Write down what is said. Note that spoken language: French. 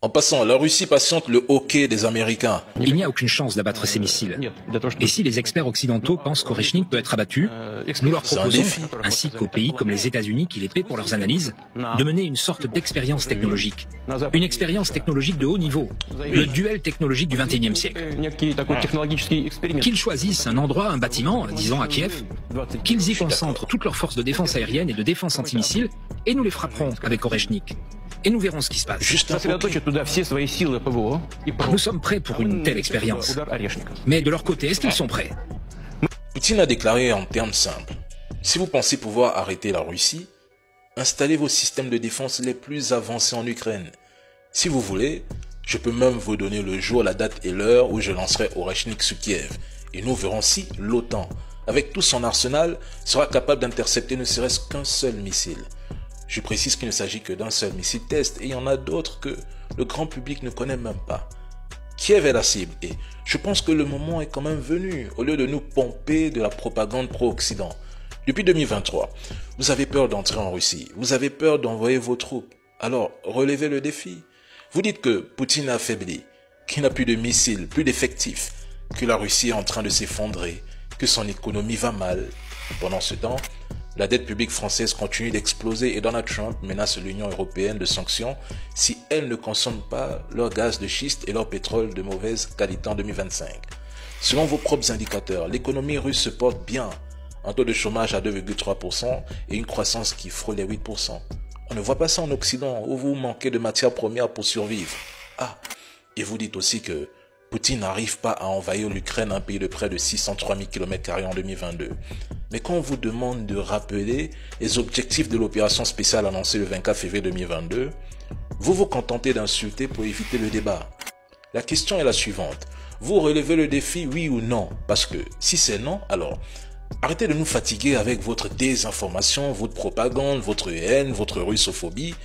En passant, la Russie patiente le hockey des Américains. Il n'y a aucune chance d'abattre ces missiles. Et si les experts occidentaux pensent qu'Oreshnik peut être abattu, nous leur proposons, ainsi qu'aux pays comme les États-Unis qui les paient pour leurs analyses, de mener une sorte d'expérience technologique. Une expérience technologique de haut niveau, le duel technologique du XXIe siècle. Qu'ils choisissent un endroit, un bâtiment, disons à Kiev, qu'ils y concentrent toutes leurs forces de défense aérienne et de défense antimissile, et nous les frapperons avec Oreshnik. Et nous verrons ce qui se passe. Nous sommes prêts pour une telle expérience. Mais de leur côté, est-ce qu'ils sont prêts? Poutine a déclaré en termes simples. Si vous pensez pouvoir arrêter la Russie, installez vos systèmes de défense les plus avancés en Ukraine. Si vous voulez, je peux même vous donner le jour, la date et l'heure où je lancerai Oreshnik sur Kiev. Et nous verrons si l'OTAN, avec tout son arsenal, sera capable d'intercepter ne serait-ce qu'un seul missile. Je précise qu'il ne s'agit que d'un seul missile test et il y en a d'autres que le grand public ne connaît même pas. Kiev est la cible et je pense que le moment est quand même venu au lieu de nous pomper de la propagande pro-Occident. Depuis 2023, vous avez peur d'entrer en Russie, vous avez peur d'envoyer vos troupes. Alors, relevez le défi. Vous dites que Poutine a affaibli, qu'il n'a plus de missiles, plus d'effectifs, que la Russie est en train de s'effondrer, que son économie va mal. Pendant ce temps, la dette publique française continue d'exploser et Donald Trump menace l'Union européenne de sanctions si elle ne consomme pas leur gaz de schiste et leur pétrole de mauvaise qualité en 2025. Selon vos propres indicateurs, l'économie russe se porte bien, un taux de chômage à 2,3% et une croissance qui frôle les 8%. On ne voit pas ça en Occident où vous manquez de matières premières pour survivre. Ah, et vous dites aussi que Poutine n'arrive pas à envahir l'Ukraine, un pays de près de 603 000 km² en 2022. Mais quand on vous demande de rappeler les objectifs de l'opération spéciale annoncée le 24 février 2022, vous vous contentez d'insulter pour éviter le débat. La question est la suivante. Vous relevez le défi, oui ou non? Parce que si c'est non, alors arrêtez de nous fatiguer avec votre désinformation, votre propagande, votre haine, votre russophobie.